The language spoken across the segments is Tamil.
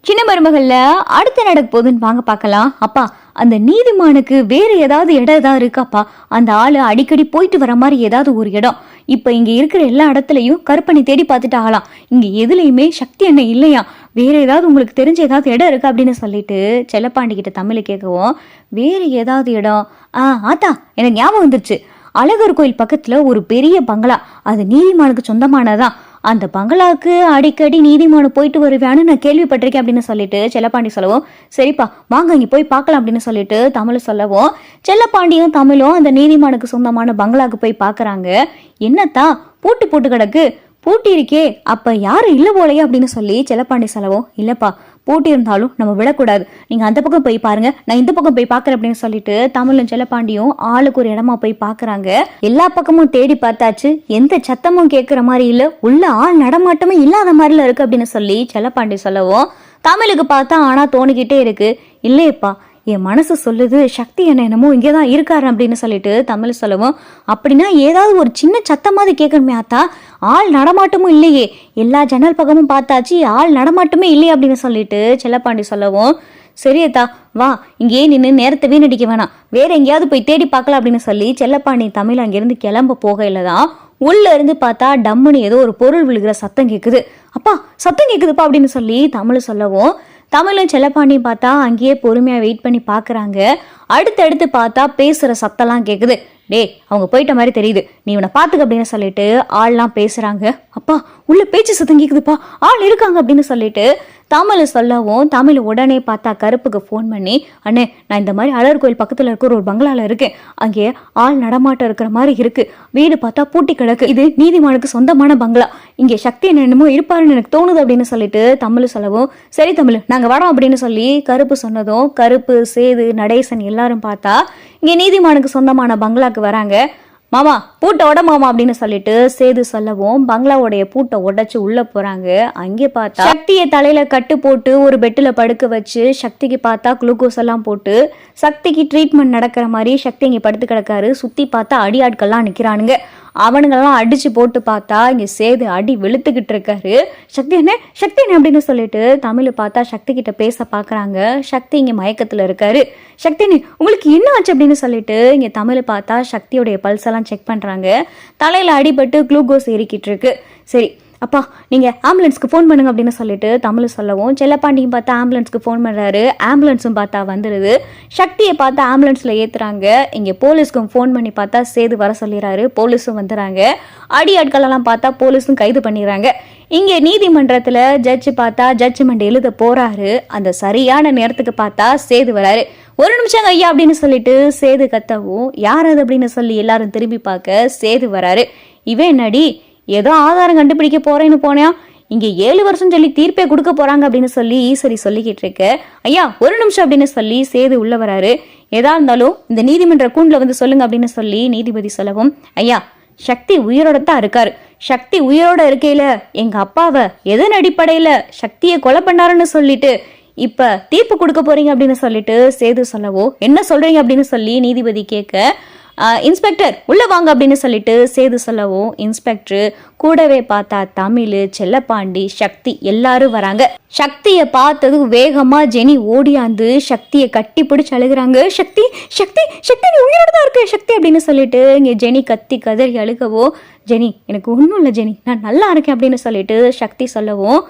சின்ன மருமகள்ல அடுத்து நடக்க போகுதுன்னு வாங்க பார்க்கலாம். அப்பா, அந்த நீதிமானுக்கு வேற ஏதாவது இடம் ஏதாவது இருக்காப்பா? அந்த ஆளு அடிக்கடி போயிட்டு வர மாதிரி ஏதாவது ஒரு இடம். இப்ப இங்க இருக்கிற எல்லா இடத்துலயும் கருப்பணி தேடி பார்த்துட்டு ஆகலாம். இங்க எதுலயுமே சக்தி என்ன இல்லையா? வேற ஏதாவது உங்களுக்கு தெரிஞ்ச ஏதாவது இடம் இருக்கு அப்படின்னு சொல்லிட்டு செல்லப்பாண்டி கிட்ட தமிழ் கேட்கவும், வேற ஏதாவது இடம்? ஆத்தா, எனக்கு ஞாபகம் வந்துருச்சு. அழகர் கோயில் பக்கத்துல ஒரு பெரிய பங்களா, அது நீதிமானுக்கு சொந்தமானதான். அந்த பங்களாவுக்கு அடிக்கடி நீதிமானு போயிட்டு வருவான்னு நான் கேள்விப்பட்டிருக்கேன் அப்படின்னு சொல்லிட்டு செல்லப்பாண்டி சொல்லவும், சரிப்பா வாங்க இங்க போய் பார்க்கலாம் அப்படின்னு சொல்லிட்டு தமிழ் சொல்லவும், செல்லப்பாண்டியும் தமிழும் அந்த நீதிமானுக்கு சொந்தமான பங்களாவுக்கு போய் பாக்குறாங்க. என்னத்தா பூட்டு போட்டு கிடக்கு? பூட்டி இருக்கே, அப்ப யாரும் இல்ல போலையே அப்படின்னு சொல்லி செல்லப்பாண்டி சொல்லவும், இல்லப்பா பூட்டி இருந்தாலும் நம்ம விடக்கூடாது, நீங்க அந்த பக்கம் போய் பாருங்க, நான் இந்த பக்கம் போய் பாக்குறேன் அப்படின்னு சொல்லிட்டு தமிழும் செல்லப்பாண்டியும் ஆளுக்கு ஒரு இடமா போய் பாக்குறாங்க. எல்லா பக்கமும் தேடி பார்த்தாச்சு, எந்த சத்தமும் கேட்கிற மாதிரி இல்ல, உள்ள ஆள் நடமாட்டமே இல்லாத மாதிரில இருக்கு அப்படின்னு சொல்லி செல்லப்பாண்டி சொல்லவும், தமிழுக்கு பார்த்தா ஆனா தோணிக்கிட்டே இருக்கு, இல்லையப்பா என் மனசு சொல்லுது சக்தி என்ன என்னமோ இங்கேதான் இருக்காரு அப்படின்னு சொல்லிட்டு தமிழ் சொல்லவும், அப்படின்னா ஏதாவது ஒரு சின்ன சத்தம் மாதிரி கேட்கணுமே ஆத்தா, ஆள் நடமாட்டமும் இல்லையே, எல்லா ஜன்னல் பக்கமும் பார்த்தாச்சு, ஆள் நடமாட்டமே இல்லையே அப்படின்னு சொல்லிட்டு செல்லப்பாண்டி சொல்லவும், சரியத்தா வா இங்கேயே நின்று நேரத்தை வீணடிக்க வேணாம், வேற எங்கேயாவது போய் தேடி பார்க்கலாம் அப்படின்னு சொல்லி செல்லப்பாண்டி தமிழ் அங்கிருந்து கிளம்ப போகையில தான் உள்ள இருந்து பார்த்தா டம்முன்னு ஏதோ ஒரு பொருள் விழுகிற சத்தம் கேட்குது. அப்பா சத்தம் கேட்குதுப்பா அப்படின்னு சொல்லி தமிழ் சொல்லவும், தமிழும் செல்லப்பாண்டியும் பார்த்தா அங்கேயே பொறுமையா வெயிட் பண்ணி பாக்குறாங்க. அடுத்தடுத்து பார்த்தா பேசுற சத்தம்லாம் கேக்குது. டே அவங்க போயிட்ட மாதிரி தெரியுது, நீ இவனை பாத்துக்க அப்படின்னு சொல்லிட்டு ஆள்லாம் பேசுறாங்க. அப்பா உள்ள பேச்சு சத்தம் கேக்குதுப்பா, ஆள் இருக்காங்க அப்படின்னு சொல்லிட்டு தமிழ் சொல்லவும், தமிழ் உடனே பார்த்தா கருப்புக்கு ஃபோன் பண்ணி, அண்ணே நான் இந்த மாதிரி அழகர் கோயில் பக்கத்துல இருக்கிற ஒரு பங்களால இருக்கேன், அங்கே ஆள் நடமாட்டம் இருக்கிற மாதிரி இருக்கு, வீடு பார்த்தா பூட்டி கிடக்கு, இது நீதிமானுக்கு சொந்தமான பங்களா, இங்கே சக்தி என்னமோ இருப்பாருன்னு எனக்கு தோணுது அப்படின்னு சொல்லிட்டு தமிழ் சொல்லவும், சரி தமிழ் நாங்க வரோம் அப்படின்னு சொல்லி கருப்பு சொன்னதும் கருப்பு, சேது, நடேசன் எல்லாரும் பார்த்தா இங்க நீதிமானுக்கு சொந்தமான பங்களாக்கு வராங்க. மாமா பூட்டை உட மாமா அப்படின்னு சொல்லிட்டு சேது சொல்லவும், பங்களாவுடைய பூட்டை உடைச்சு உள்ள போறாங்க. அங்கே பார்த்தா சக்தியை தலையில கட்டு போட்டு ஒரு பெட்டில் படுக்க வச்சு சக்திக்கு பார்த்தா குளுக்கோஸ் எல்லாம் போட்டு சக்திக்கு ட்ரீட்மெண்ட் நடக்கிற மாதிரி சக்தி இங்க படுத்து கிடக்காரு. சுத்தி பார்த்தா அடியாட்கள்லாம் நிக்கிறானுங்க. அவனுங்கெல்லாம் அடிச்சு போட்டு பார்த்தா இங்க சேது அடி வெளுத்துக்கிட்டு இருக்காரு. சக்தி என்ன அப்படின்னு சொல்லிட்டு தமிழ் பார்த்தா சக்தி கிட்ட பேச பாக்குறாங்க. சக்தி இங்க மயக்கத்துல இருக்காரு. சக்தி உங்களுக்கு என்ன ஆச்சு அப்படின்னு சொல்லிட்டு இங்க தமிழ் பார்த்தா சக்தியோடைய பல்ஸ் எல்லாம் செக் பண்றாங்க. தலையில அடிபட்டு குளுக்கோஸ் ஏறிக்கிட்டு இருக்கு. சரி அப்பா நீங்க ஆம்புலன்ஸ்க்கு ஃபோன் பண்ணுங்க அப்படின்னு சொல்லிட்டு தமிழ் சொல்லவும், செல்லப்பாண்டியும் பார்த்தா ஆம்புலன்ஸ்க்கு ஃபோன் பண்றாரு. ஆம்புலன்ஸும் பார்த்தா வந்துடுது. சக்தியை பார்த்தா ஆம்புலன்ஸ்ல ஏத்துறாங்க. இங்க போலீஸ்க்கும் ஃபோன் பண்ணி பார்த்தா சேது வர சொல்லிடுறாரு. போலீஸும் வந்துடுறாங்க. அடியாட்கள் எல்லாம் பார்த்தா போலீஸும் கைது பண்ணிடுறாங்க. இங்க நீதிமன்றத்துல ஜட்ஜ் பார்த்தா ஜட்ஜ்மெண்ட் எழுத போறாரு. அந்த சரியான நேரத்துக்கு பார்த்தா சேது வராரு. ஒரு நிமிஷம் ஐயா அப்படின்னு சொல்லிட்டு சேது கத்தவும், யார் அது அப்படின்னு சொல்லி எல்லாரும் திரும்பி பார்க்க சேது வராரு. இவன் என்னடி ஏதோ ஆதாரம் கண்டுபிடிக்க போறேன்னு போனியா, இங்க 7 வருஷம் சொல்லி தீர்ப்பே கொடுக்க போறாங்க அப்படின்னு சொல்லி ஈஸ்வரி சொல்லிக்கிட்டு இருக்கு. ஐயா ஒரு நிமிஷம் அப்படின்னு சொல்லி சேது உள்ள வராரு. ஏதா இருந்தாலும் இந்த நீதிமன்ற கூண்டுல வந்து சொல்லுங்க அப்படின்னு சொல்லி நீதிபதி சொல்லவும், ஐயா சக்தி உயிரோட தான் இருக்காரு, சக்தி உயிரோட இருக்கையில எங்க அப்பாவை எதன் அடிப்படையில சக்தியை கொலை பண்ணாருன்னு சொல்லிட்டு இப்ப தீர்ப்பு கொடுக்க போறீங்க அப்படின்னு சொல்லிட்டு சேது சொல்லவோ, என்ன சொல்றீங்க அப்படின்னு சொல்லி நீதிபதி கேட்க, இன்ஸ்பெக்டர் உள்ள வாங்க அப்படின்னு சொல்லிட்டு சேது சொல்லவும், இன்ஸ்பெக்டர் கூடவே பார்த்தா தமிழ், செல்லப்பாண்டி, சக்தி எல்லாரும் வராங்க. சக்தியை பார்த்ததும் வேகமா ஜெனி ஓடியாந்து சக்தியை கட்டி பிடிச்சு அழுகுறாங்க. சக்தி சக்தி சக்தி நீ உயிரோட தான் இருக்க சக்தி அப்படின்னு சொல்லிட்டு இங்க ஜெனி கத்தி கதறி அழுகவோ, ஜெனி எனக்கு ஒன்றும் இல்லை ஜெனி நான் நல்லா இருக்கேன் அப்படின்னு சொல்லிட்டு சக்தி சொல்லவும்,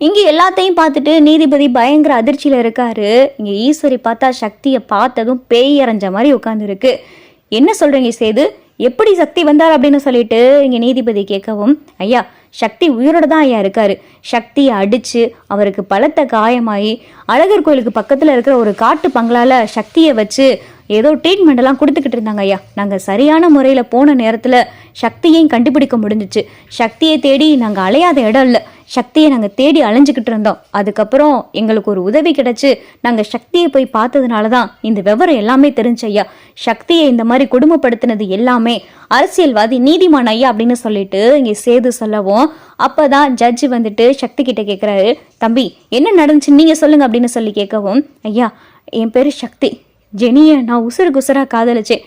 இங்க எல்லாத்தையும் பார்த்துட்டு நீதிபதி பயங்கர அதிர்ச்சியில இருக்காரு. இங்க ஈஸ்வரி பார்த்தா சக்தியை பார்த்ததும் பேய் அரைஞ்ச மாதிரி உட்கார்ந்து இருக்கு. என்ன சொல்றீங்க சேது, எப்படி சக்தி வந்தார் அப்படின்னு சொல்லிட்டு இங்க நீதிபதி கேட்கவும், ஐயா சக்தி உயிரோட தான் ஐயா இருக்காரு, சக்தியை அடிச்சு அவருக்கு பலத்த காயமாயி அழகர் கோயிலுக்கு பக்கத்துல இருக்கிற ஒரு காட்டு பங்களால சக்தியை வச்சு ஏதோ ட்ரீட்மெண்ட் எல்லாம் கொடுத்துக்கிட்டு இருந்தாங்க ஐயா. நாங்க சரியான முறையில போன நேரத்துல சக்தியையும் கண்டுபிடிக்க முடிஞ்சிச்சு. சக்தியை தேடி நாங்க அலையாத இடம் இல்லை, சக்தியை நாங்க தேடி அலைஞ்சுக்கிட்டு இருந்தோம். அதுக்கப்புறம் எங்களுக்கு ஒரு உதவி கிடைச்சு நாங்க சக்தியை போய் பார்த்ததுனாலதான் இந்த விவரம் எல்லாமே தெரிஞ்சு ஐயா. சக்தியை இந்த மாதிரி குடும்பப்படுத்தினது எல்லாமே அரசியல்வாதி நீதிமான் ஐயா அப்படின்னு சொல்லிட்டு இங்க சேது சொல்லவும், அப்பதான் ஜட்ஜி வந்துட்டு சக்தி கிட்ட கேட்கிறாரு, தம்பி என்ன நடந்துச்சு நீங்க சொல்லுங்க அப்படின்னு சொல்லி கேட்கவும், ஐயா என் பேரு சக்தி, ஜெனியை நான் உசுருக்கு உசுரா காதலிச்சேன்,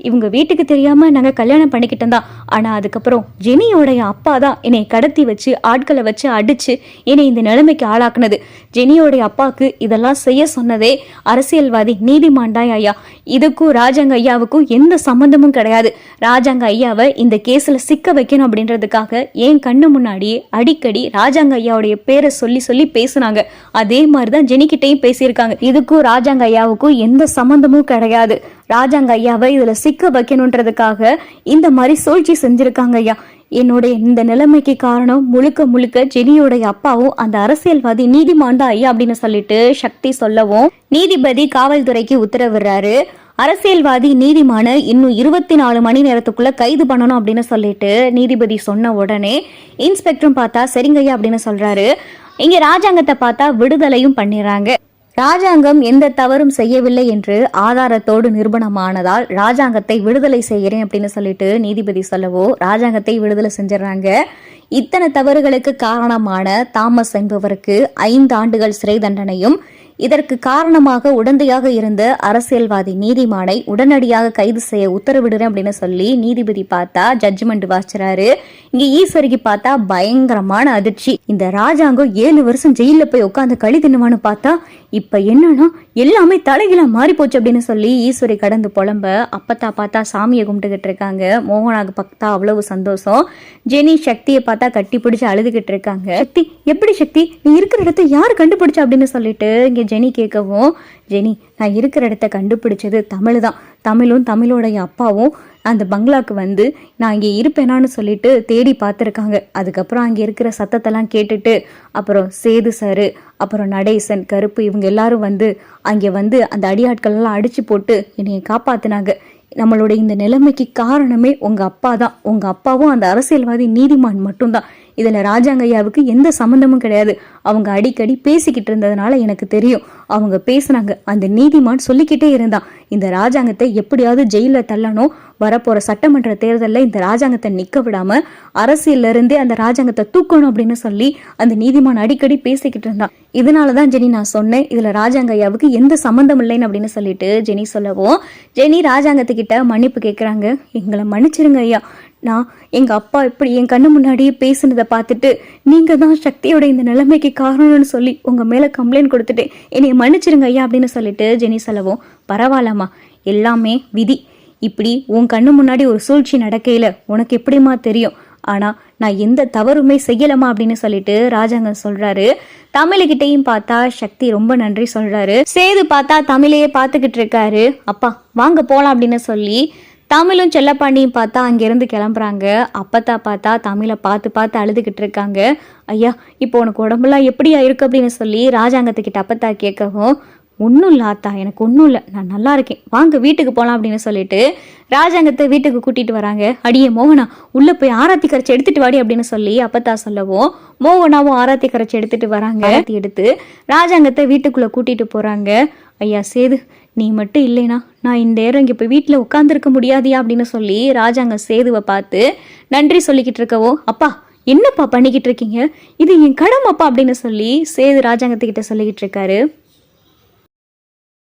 இவங்க வீட்டுக்கு தெரியாம நாங்க கல்யாணம் பண்ணிக்கிட்டோம் தான். ஆனா அதுக்கப்புறம் ஜெனியோடைய அப்பா தான் என்னை கடத்தி வச்சு ஆட்களை வச்சு அடிச்சு என்னை இந்த நிலைமைக்கு ஆளாக்குனது. ஜெனியோடைய அப்பாவுக்கு இதெல்லாம் செய்ய சொன்னதே அரசியல்வாதி நீதிமான் தான் ஐயா. இதுக்கும் ராஜாங்க ஐயாவுக்கும் எந்த சம்பந்தமும் கிடையாது. ராஜாங்க ஐயாவை இந்த கேஸ்ல சிக்க வைக்கணும் அப்படின்றதுக்காக என் கண்ணு முன்னாடி அடிக்கடி ராஜாங்க ஐயாவுடைய பேரை சொல்லி சொல்லி பேசுனாங்க. அதே மாதிரிதான் ஜெனிக்கிட்டையும் பேசியிருக்காங்க. இதுக்கும் ராஜாங்க ஐயாவுக்கும் எந்த சம்பந்தமும் கிடையாது. ராஜாங்க ஐயாவை இதுல சிக்க வைக்கணுன்றதுக்காக இந்த மாதிரி சூழ்ச்சி செஞ்சிருக்காங்க ஐயா. என்னுடைய இந்த நிலைமைக்கு காரணம் முழுக்க முழுக்க ஜெனியோடைய அப்பாவும் அந்த அரசியல்வாதி நீதிமான் தான் ஐயா அப்படின்னு சொல்லிட்டு சக்தி சொல்லவும் நீதிபதி காவல்துறைக்கு உத்தரவிடுறாரு. அரசியல்வாதி நீதிமான இன்னும் 24 மணி நேரத்துக்குள்ள கைது பண்ணணும் அப்படின்னு சொல்லிட்டு நீதிபதி சொன்ன உடனே இன்ஸ்பெக்டரும் பார்த்தா சரிங்கய்யா அப்படின்னு சொல்றாரு. இங்க ராஜாங்கத்தை பார்த்தா விடுதலையும் பண்ணிடுறாங்க. ராஜாங்கம் எந்த தவறும் செய்யவில்லை என்று ஆதாரத்தோடு நிரூபணமானதால் ராஜாங்கத்தை விடுதலை செய்கிறேன் அப்படின்னு சொல்லிட்டு நீதிபதி சொல்லவோ ராஜாங்கத்தை விடுதலை செஞ்சிடறாங்க. இத்தனை தவறுகளுக்கு காரணமான தாமஸ் என்பவருக்கு 5 ஆண்டுகள் சிறை தண்டனையும் இதற்கு காரணமாக உடந்தையாக இருந்த அரசியல்வாதி நீதிமானை உடனடியாக கைது செய்ய உத்தரவிடுறேன் அப்படின்னு சொல்லி நீதிபதி பார்த்தா ஜட்ஜ்மெண்ட் வாசிச்சாரு. இங்க ஈஸ்வரிக்கு பார்த்தா பயங்கரமான அதிர்ச்சி. இந்த ராஜாங்கம் 7 வருஷம் ஜெயில போய் உட்காந்து களி தின்னுவான்னு பார்த்தா இப்ப என்னன்னா எல்லாமே தலைகீழா மாறி போச்சு அப்படின்னு சொல்லி ஈஸ்வரி கடந்து புலம்ப அப்பத்தா பார்த்தா சாமியை கும்பிட்டுக்கிட்டு இருக்காங்க. மோகனாக்கு பார்த்தா அவ்வளவு சந்தோஷம். ஜெனி சக்தியை பார்த்தா கட்டி பிடிச்சு அழுதுகிட்டு இருக்காங்க. சக்தி எப்படி சக்தி நீ இருக்கிற இடத்த யாரு கண்டுபிடிச்சா அப்படின்னு சொல்லிட்டு இங்க ஜெனி கேட்கவும் ஜெனி நான் இருக்கிற இடத்த கண்டுபிடிச்சது தமிழ் தான். தமிழும் தமிழோடைய அப்பாவும் அந்த பங்களாக்கு வந்து நான் இங்கே இருப்பேனான்னு சொல்லிட்டு தேடி பார்த்துருக்காங்க. அதுக்கப்புறம் அங்கே இருக்கிற சத்தத்தெல்லாம் கேட்டுட்டு அப்புறம் சேது சாரு அப்புறம் நடேசன் கருப்பு இவங்க எல்லாரும் வந்து அங்கே வந்து அந்த அடியாட்கள் எல்லாம் அடிச்சு போட்டு என்னைய காப்பாத்தினாங்க. நம்மளுடைய இந்த நிலைமைக்கு காரணமே உங்க அப்பா தான். உங்க அப்பாவும் அந்த அரசியல்வாதி நீதிமான் மட்டும்தான். இதுல ராஜாங்க ஐயாவுக்கு எந்த சம்பந்தமும் கிடையாது. அவங்க அடிக்கடி பேசிக்கிட்டு இருந்ததுனால எனக்கு தெரியும். அவங்க பேசுனாங்க. அந்த நீதிமான் சொல்லிக்கிட்டே இருந்தான் இந்த ராஜாங்கத்தை எப்படியாவது ஜெயில தள்ளணும், வரப்போற சட்டமன்ற தேர்தலில் இந்த ராஜாங்கத்தை நிக்க விடாம அரசியல்ல இருந்தே அந்த ராஜாங்கத்தை தூக்கணும் அப்படின்னு சொல்லி அந்த நீதிமான் அடிக்கடி பேசிக்கிட்டு இருந்தான். இதனாலதான் ஜெனி நான் சொன்னேன் இதுல ராஜாங்க ஐயாவுக்கு எந்த சம்பந்தம் இல்லைன்னு அப்படின்னு சொல்லிட்டு ஜெனி சொல்லவும் ஜெனி ராஜாங்கத்துக்கிட்ட மன்னிப்பு கேட்கிறாங்க. எங்களை மன்னிச்சிருங்க ஐயா. நான் எங்க அப்பா இப்படி என் கண்ணு முன்னாடியே பேசுனதை பார்த்துட்டு நீங்க தான் சக்தியோட இந்த நிலைமைக்கு காரணம்னு சொல்லி உங்க மேல கம்ப்ளைண்ட் கொடுத்துட்டேன், என்னைய மன்னிச்சிருங்க ஐயா அப்படின்னு சொல்லிட்டு ஜெனி சொல்லவும் பரவாயில்லம்மா எல்லாமே விதி. இப்படி உன் கண்ணு முன்னாடி ஒரு சூழ்ச்சி நடக்கையில உனக்கு எப்படிமா தெரியும்? ஆனா நான் எந்த தவறுமே செய்யலமா அப்படின்னு சொல்லிட்டு ராஜாங்கம் சொல்றாரு. தமிழ்கிட்டையும் பார்த்தா சக்தி ரொம்ப நன்றி சொல்றாரு. சேது பார்த்தா தமிழையே பார்த்துக்கிட்டு இருக்காரு. அப்பா வாங்க போலாம் அப்படின்னு சொல்லி தமிழும் செல்லப்பாண்டியும் பார்த்தா அங்கேருந்து கிளம்புறாங்க. அப்பத்தா பார்த்தா தமிழை பார்த்து பார்த்து அழுதுகிட்டு இருக்காங்க. ஐயா இப்போ உனக்கு உடம்புலாம் எப்படியா இருக்கு அப்படின்னு சொல்லி ராஜாங்கத்துக்கிட்ட அப்பத்தா கேட்கவும் ஒன்றும் இல்லை ஆத்தா எனக்கு ஒன்றும் இல்லை நான் நல்லா இருக்கேன் வாங்க வீட்டுக்கு போகலாம் அப்படின்னு சொல்லிட்டு ராஜாங்கத்தை வீட்டுக்கு கூட்டிட்டு வராங்க. அடியே மோகனா உள்ள போய் ஆராத்தி கரைச்சி எடுத்துட்டு வாடி அப்படின்னு சொல்லி அப்பத்தா சொல்லவும் மோகனாவும் ஆராத்தி கரைச்சி எடுத்துட்டு வராங்க. எடுத்து ராஜாங்கத்தை வீட்டுக்குள்ள கூட்டிட்டு போறாங்க. ஐயா சேது நீ மட்டும் இல்லைனா நான் இந்த நேரம் இங்கே போய் வீட்டில் உட்காந்துருக்க முடியாதியா அப்படின்னு சொல்லி ராஜாங்க சேதுவை பார்த்து நன்றி சொல்லிக்கிட்டு இருக்கவோ அப்பா என்னப்பா பண்ணிக்கிட்டு இருக்கீங்க இது என் கடமைப்பா அப்படின்னு சொல்லி சேது ராஜாங்கத்துக்கிட்ட சொல்லிக்கிட்டு இருக்காரு.